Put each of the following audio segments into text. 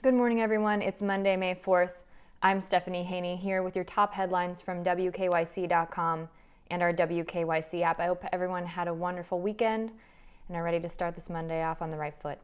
Good morning, everyone. It's Monday, May 4th. I'm Stephanie Haney here with your top headlines from WKYC.com and our WKYC app. I hope everyone had a wonderful weekend and are ready to start this Monday off on the right foot.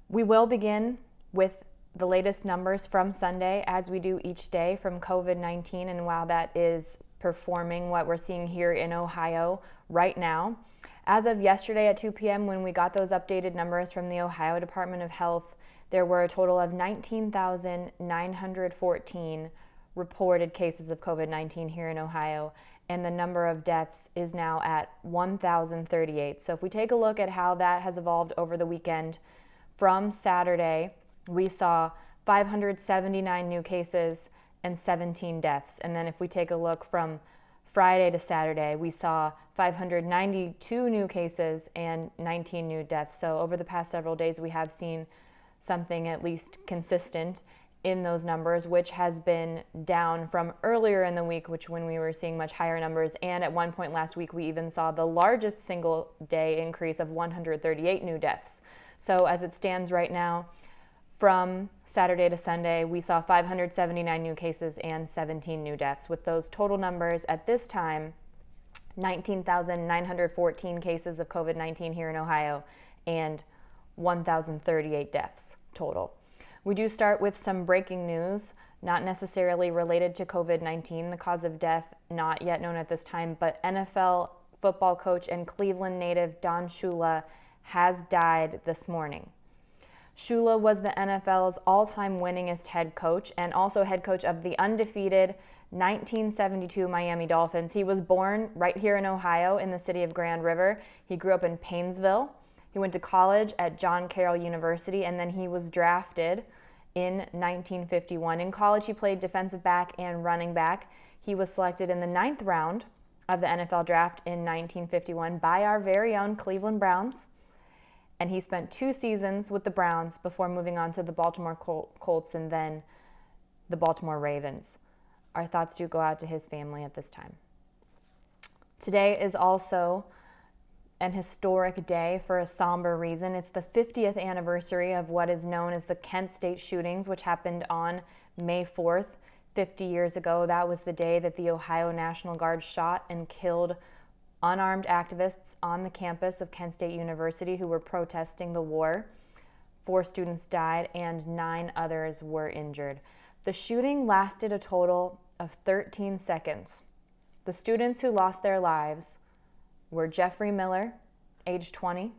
We will begin with the latest numbers from Sunday, as we do each day, from COVID-19, and while that is performing what we're seeing here in Ohio right now. As of yesterday at 2 p.m., when we got those updated numbers from the Ohio Department of Health, there were a total of 19,914 reported cases of COVID-19 here in Ohio, and the number of deaths is now at 1,038. So if we take a look at how that has evolved over the weekend, from Saturday, we saw 579 new cases and 17 deaths. And then if we take a look from Friday to Saturday, we saw 592 new cases and 19 new deaths. So over the past several days, we have seen something at least consistent in those numbers, which has been down from earlier in the week, when we were seeing much higher numbers. And at one point last week, we even saw the largest single day increase of 138 new deaths. So as it stands right now, from Saturday to Sunday, we saw 579 new cases and 17 new deaths. With those total numbers at this time, 19,914 cases of COVID-19 here in Ohio and 1,038 deaths total. We do start with some breaking news, not necessarily related to COVID-19, the cause of death not yet known at this time, but NFL football coach and Cleveland native Don Shula has died this morning. Shula was the NFL's all-time winningest head coach and also head coach of the undefeated 1972 Miami Dolphins. He was born right here in Ohio in the city of Grand River. He grew up in Painesville. He went to college at John Carroll University, and then he was drafted in 1951. In college, he played defensive back and running back. He was selected in the 9th round of the NFL draft in 1951 by our very own Cleveland Browns, and he spent 2 seasons with the Browns before moving on to the Baltimore Colts and then the Baltimore Ravens. Our thoughts do go out to his family at this time. Today is also an historic day for a somber reason. It's the 50th anniversary of what is known as the Kent State shootings, which happened on May 4th, 50 years ago. That was the day that the Ohio National Guard shot and killed unarmed activists on the campus of Kent State University who were protesting the war. 4 students died and 9 others were injured. The shooting lasted a total of 13 seconds. The students who lost their lives were Jeffrey Miller, age 20,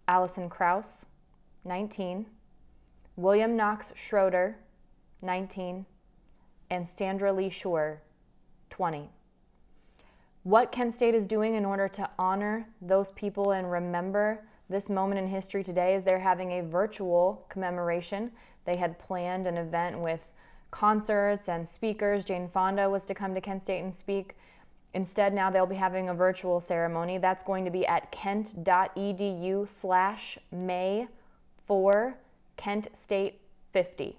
Allison Krause, 19, William Knox Schroeder, 19, and Sandra Lee Shore, 20. What Kent State is doing in order to honor those people and remember this moment in history today is they're having a virtual commemoration. They had planned an event with concerts and speakers. Jane Fonda was to come to Kent State and speak. Instead, now they'll be having a virtual ceremony. That's going to be at kent.edu/May4KentState50.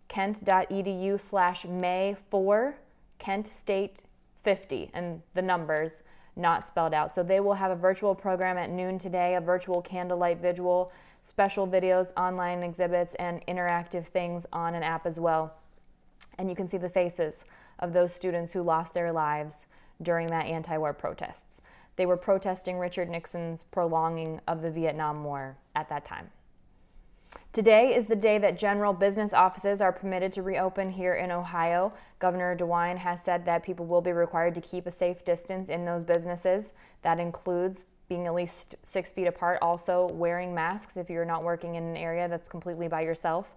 kent.edu/May4KentState50, and the numbers not spelled out. So they will have a virtual program at noon today, a virtual candlelight vigil, special videos, online exhibits, and interactive things on an app as well. And you can see the faces of those students who lost their lives during that anti-war protests. They were protesting Richard Nixon's prolonging of the Vietnam War at that time. Today is the day that general business offices are permitted to reopen here in Ohio. Governor DeWINE has said that people will be required to keep a safe distance in those businesses. That includes being at least 6 feet apart, also wearing masks if you're not working in an area that's completely by yourself.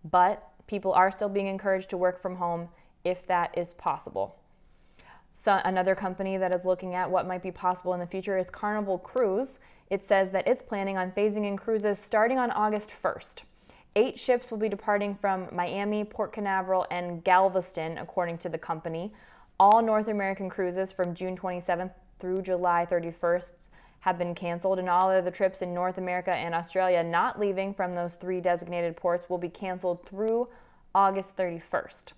But people are still being encouraged to work from home if that is possible. So another company that is looking at what might be possible in the future is Carnival Cruise. It says that it's planning on phasing in cruises starting on August 1st. 8 ships will be departing from Miami, Port Canaveral, and Galveston, according to the company. All North American cruises from June 27th through July 31st have been canceled, and all of the trips in North America and Australia not leaving from those 3 designated ports will be canceled through August 31st.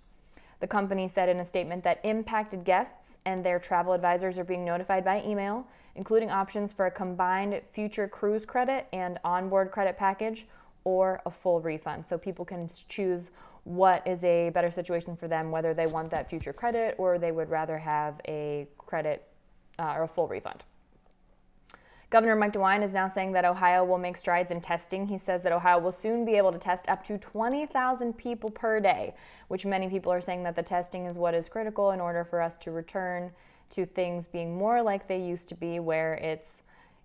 The company said in a statement that impacted guests and their travel advisors are being notified by email, including options for a combined future cruise credit and onboard credit package, or a full refund. So people can choose what is a better situation for them, whether they want that future credit or they would rather have a credit or a full refund. Governor Mike DeWine is now saying that Ohio will make strides in testing. He says that Ohio will soon be able to test up to 20,000 people per day, which many people are saying that the testing is what is critical in order for us to return to things being more like they used to be, where it's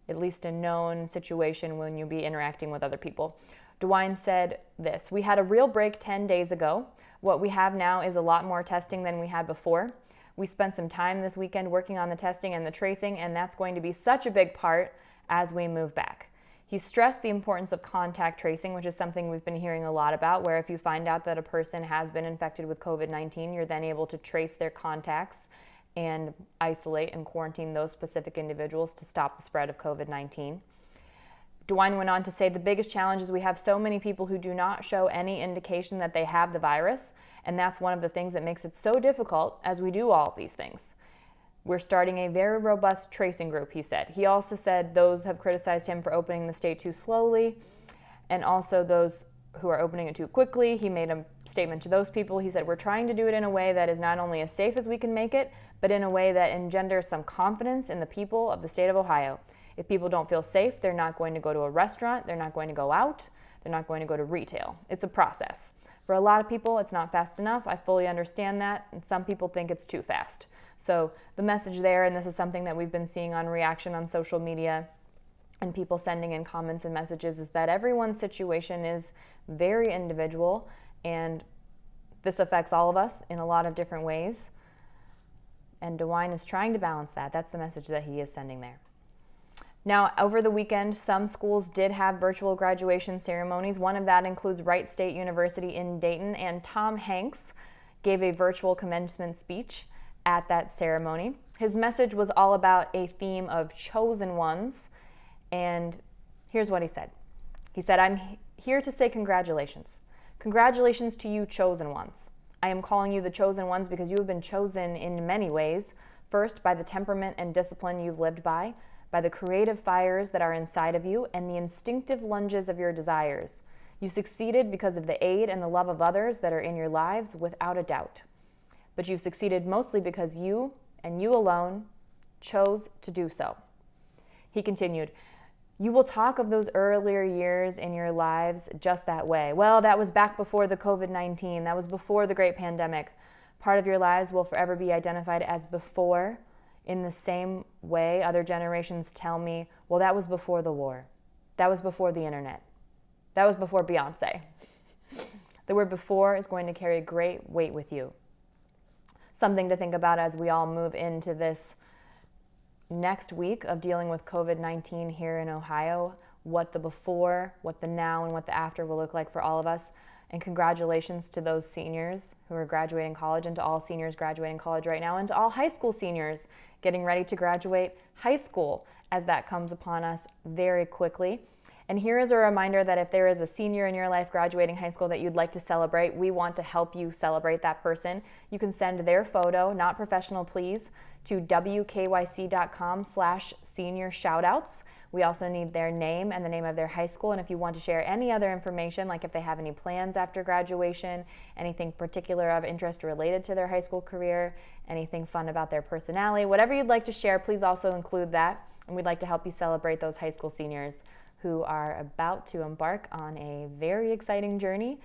at least a known situation when you'll be interacting with other people. DeWine said this: "We had a real break 10 days ago. What we have now is a lot more testing than we had before. We spent some time this weekend working on the testing and the tracing, and that's going to be such a big part as we move back." He stressed the importance of contact tracing, which is something we've been hearing a lot about, where if you find out that a person has been infected with COVID-19, you're then able to trace their contacts and isolate and quarantine those specific individuals to stop the spread of COVID-19. DeWine went on to say the biggest challenge is we have so many people who do not show any indication that they have the virus, and that's one of the things that makes it so difficult as we do all of these things. We're starting a very robust tracing group, he said. He also said those have criticized him for opening the state too slowly, and also those who are opening it too quickly. He made a statement to those people. He said, "We're trying to do it in a way that is not only as safe as we can make it, but in a way that engenders some confidence in the people of the state of Ohio. If people don't feel safe, they're not going to go to a restaurant, they're not going to go out, they're not going to go to retail. It's a process. For a lot of people, it's not fast enough. I fully understand that, and some people think it's too fast." So the message there, and this is something that we've been seeing on reaction on social media and people sending in comments and messages, is that everyone's situation is very individual, and this affects all of us in a lot of different ways. And DeWine is trying to balance that. That's the message that he is sending there. Now, over the weekend, some schools did have virtual graduation ceremonies. One of that includes Wright State University in Dayton, and Tom Hanks gave a virtual commencement speech at that ceremony. His message was all about a theme of chosen ones, and here's what he said. He said, "I'm here to say congratulations. Congratulations to you chosen ones. I am calling you the chosen ones because you have been chosen in many ways. First, by the temperament and discipline you've lived by the creative fires that are inside of you, and the instinctive lunges of your desires. You succeeded because of the aid and the love of others that are in your lives, without a doubt. But you've succeeded mostly because you, and you alone, chose to do so." He continued, "You will talk of those earlier years in your lives just that way. Well, that was back before the COVID-19. That was before the great pandemic. Part of your lives will forever be identified as before. In the same way, other generations tell me, well, that was before the war. That was before the internet. That was before Beyonce." The word before is going to carry great weight with you. Something to think about as we all move into this next week of dealing with COVID-19 here in Ohio, what the before, what the now, and what the after will look like for all of us. And congratulations to those seniors who are graduating college, and to all seniors graduating college right now, and to all high school seniors getting ready to graduate high school as that comes upon us very quickly. And here is a reminder that if there is a senior in your life graduating high school that you'd like to celebrate, we want to help you celebrate that person. You can send their photo, not professional please, to wkyc.com/senior shoutouts. We also need their name and the name of their high school. And if you want to share any other information, like if they have any plans after graduation, anything particular of interest related to their high school career, anything fun about their personality, whatever you'd like to share, please also include that. And we'd like to help you celebrate those high school seniors who are about to embark on a very exciting journey,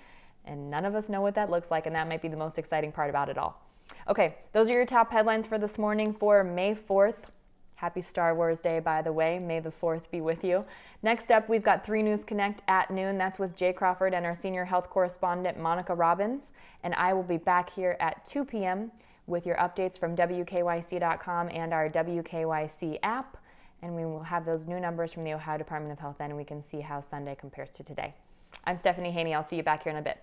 and none of us know what that looks like, and that might be the most exciting part about it all. Okay, those are your top headlines for this morning for May 4th. Happy Star Wars Day, by the way. May the 4th be with you. Next up, we've got 3 News Connect at noon. That's with Jay Crawford and our senior health correspondent, Monica Robbins. And I will be back here at 2 p.m. with your updates from WKYC.com and our WKYC app. And we will have those new numbers from the Ohio Department of Health then, and we can see how Sunday compares to today. I'm Stephanie Haney. I'll see you back here in a bit.